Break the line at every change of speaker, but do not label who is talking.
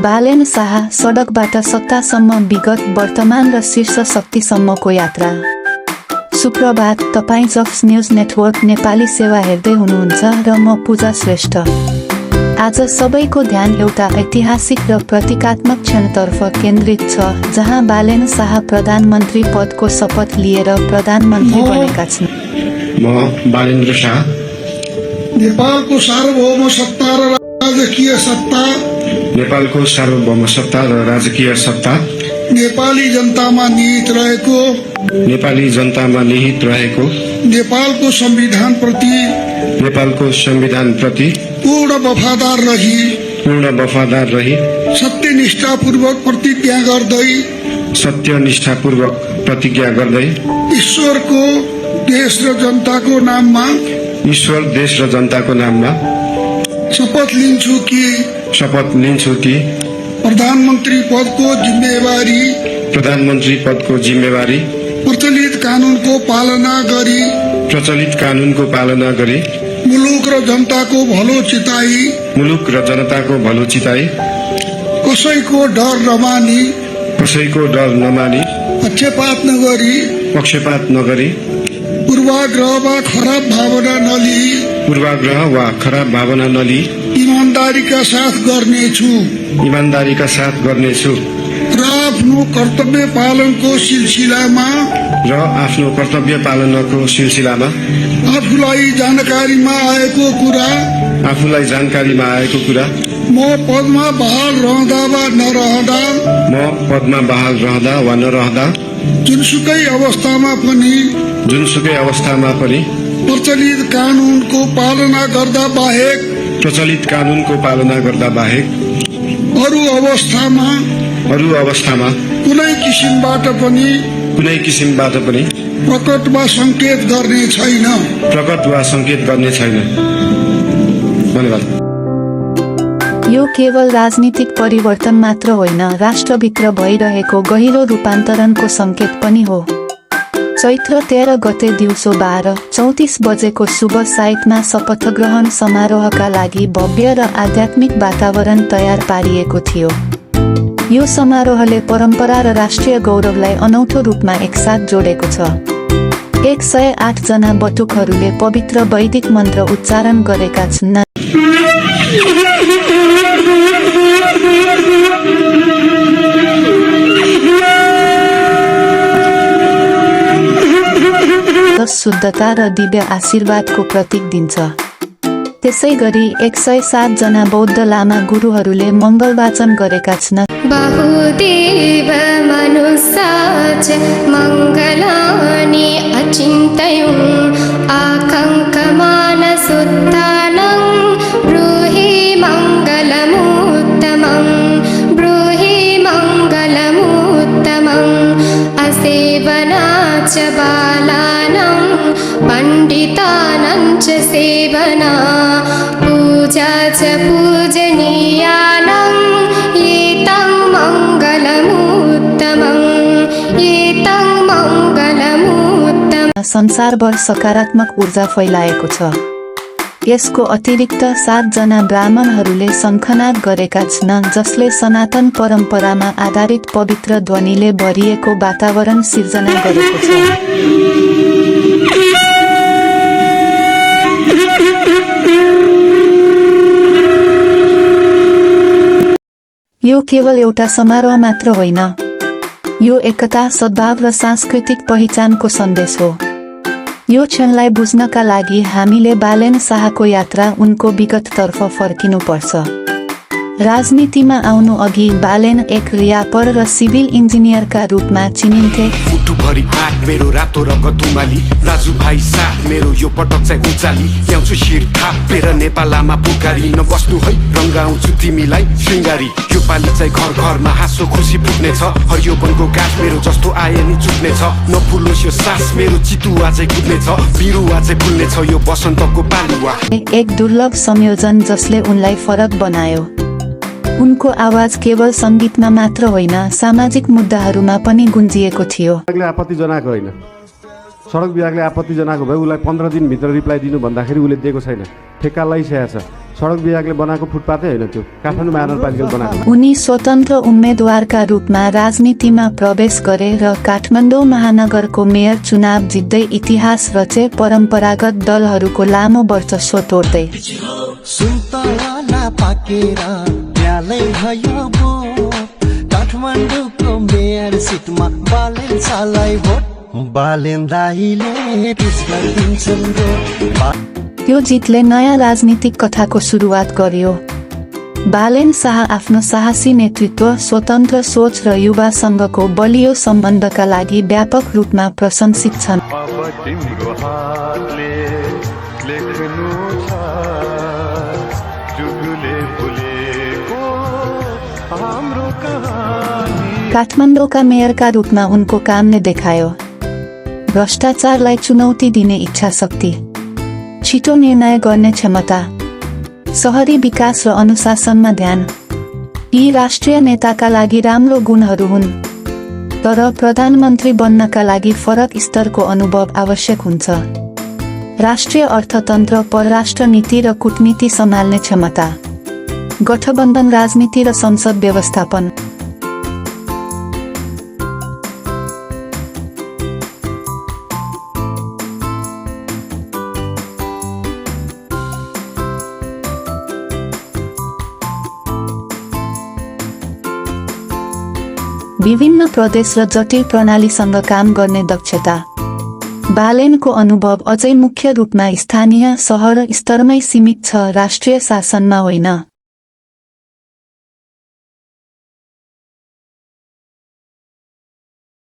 बालेन शाह सडकबाट सत्तासम्म विगत वर्तमान र शीर्ष शक्तिसम्मको यात्रा। सुप्रभात, तपाईँ जफ्स न्युज नेटवर्क नेपाली सेवा हेर्दै हुनुहुन्छ र म पूजा श्रेष्ठ। आज सबैको ध्यान एउटा ऐतिहासिक र प्रतीकात्मक क्षणतर्फ केन्द्रित छ, जहाँ बालेन शाह प्रधानमन्त्री पदको शपथ लिएर प्रधानमन्त्री बनेका छन्।
म बालेन्द्र शाह
नेपालको सार्वभौम सत्ता र राजकीय सत्ता नेपाली जनतामा निहित रहेको नेपालको संविधान प्रति पूर्ण वफादार रही सत्यनिष्ठापूर्वक प्रतिज्ञा गर्दै ईश्वर, देश र जनताको नाममा शपथ लिन्छु कि प्रधानमन्त्री पदको जिम्मेवारी प्रचलित कानूनको पालना गरी मुलुक र जनताको भलो चिताई कसैको डर नमानी पक्षपात नगरी पूर्वाग्रह वा खराब भावना नलिई ईमानदारीका साथ गर्नेछु र आफ्नो कर्तव्य पालनको सिलसिलामा आफूलाई जानकारीमा आएको कुरा म पदमा बहाल रहँदा वा नरहँदा जुनसुकै अवस्थामा पनि प्रचलित कानूनको पालना गर्दा बाहेक अरू अवस्थामा कुनै किसिमबाट पनि प्रकट वा संकेत गर्ने छैन। धन्यवाद।
यो केवल राजनीतिक परिवर्तन मात्र होइन, राष्ट्रभित्र भइरहेको गहिरो रूपान्तरणको संकेत पनि हो। चैत्र 13 गते दिउँसो 12:34 बजेको शुभ साइटमा शपथ ग्रहण समारोहका लागि भव्य र आध्यात्मिक वातावरण तयार पारिएको थियो। यो समारोहले परम्परा र राष्ट्रिय गौरवलाई अनौठो रूपमा एकसाथ जोडेको छ। 108 जना बटुकहरूले पवित्र वैदिक मन्त्र उच्चारण गरेका छन्। शुद्धता र दिव्य आशीर्वादको प्रतीक दिन्छ। त्यसैगरी 107 जना बौद्ध लामा गुरुहरूले मङ्गलवाचन गरेका छन्।
बहुदेव मनुष्याच मङ्गलानि अचिन्तयं आकाङ्क्षमानसोत्थानं ब्रूहि मङ्गलमुत्तमम् असेवनाच बालानां पण्डितानां च सेवना पूजा च पूजनीयानां एतं मङ्गलमुत्तमम्।
संसारभर सकारात्मक ऊर्जा फैलाएको छ। यसको अतिरिक्त 7 जना ब्राह्मणहरूले शङ्खनाद गरेका छन्, जसले सनातन परम्परामा आधारित पवित्र ध्वनिले भरिएको वातावरण सिर्जना गरेको छ। यो केवल एउटा समारोह मात्र होइन, यो एकता, सद्भाव र सांस्कृतिक पहिचानको सन्देश हो। यो क्षणलाई बुझ्नका लागि हामीले बालेन शाहको यात्रा, उनको विगततर्फ फर्किनुपर्छ। राजनीतिमा आउनु अघि बालेन एक र्यापर र सिभिल इन्जिनियरका रूपमा चिनिन्थे।
फुटुभरि हात मेरो रातो रगत उमाली, राजु भाइ साथ मेरो यो पटक चाहिँ उचाली, ल्याउँछु शिर थापेर नेपालमा पुकारी, नबस्नु है रङ्गाउँछु तिमीलाई शृङ्गारी। यो पालि चाहिँ घर घरमा हाँसो खुसी फुट्नेछ, हरियो वनको गाछ मेरो जस्तो आए नि चुट्नेछ, नफुलोस् यो सास मेरो चितुवा चाहिँ कुद्नेछ, बिरुवा चाहिँ फुल्नेछ यो बसन्तको पालुवा।
एक दुर्लभ संयोजन जसले उनलाई फरक बनायो। उनको आवाज केवल संगीतमा मात्र होइन, सामाजिक मुद्दाहरूमा पनि गुन्जिएको थियो।
आपत्ति जनाएको होइन, सडक विभागले आपत्ति जनाएको भए उसलाई 15 दिनभित्र रिप्लाई दिनु भन्दाखेरि उसले दिएको छैन, ठेक्का लगाइसकेको छ। सडक विभागले बनाएको फुटपाथै होइन त्यो काठमाडौँ महानगरपालिकाले बनाएको
उनी स्वतन्त्र उम्मेदवारका रूपमा राजनीतिमा प्रवेश गरे र काठमाडौँ महानगरको मेयर चुनाव जित्दै इतिहास रचे परम्परागत दलहरूको लामो वर्चस्व तोड्दै
सुन्तला पाकेर प्यालै भयो काठमाडौँको मेयर सिटमा बालेन सालाई भोट बालेन दाइले पिस गरिदिन्छन्
त्यो जितले नयाँ राजनीतिक कथाको सुरुवात गर्यो। बालेन शाह आफ्नो साहसी नेतृत्व, स्वतन्त्र सोच र युवा संघको बलियो सम्बन्धका लागि व्यापक रूपमा प्रशंसित छन्। काठमाडौँका मेयरका रूपमा उनको कामले देखायो भ्रष्टाचारलाई चुनौती दिने इच्छा शक्ति, छिटो निर्णय गर्ने क्षमता, शहरी विकास र अनुशासनमा ध्यान। यी राष्ट्रिय नेताका लागि राम्रो गुणहरू हुन्, तर प्रधानमन्त्री बन्नका लागि फरक स्तरको अनुभव आवश्यक हुन्छ। राष्ट्रिय अर्थतन्त्र, परराष्ट्र नीति र कूटनीति सम्हाल्ने क्षमता, गठबन्धन राजनीति र संसद व्यवस्थापन। विभिन्न प्रदेश र जटिल प्रणालीसँग काम गर्ने दक्षता। बालेनको अनुभव अझै मुख्य रूपमा स्थानीय सहर स्तरमै सीमित छ, राष्ट्रिय शासनमा होइन।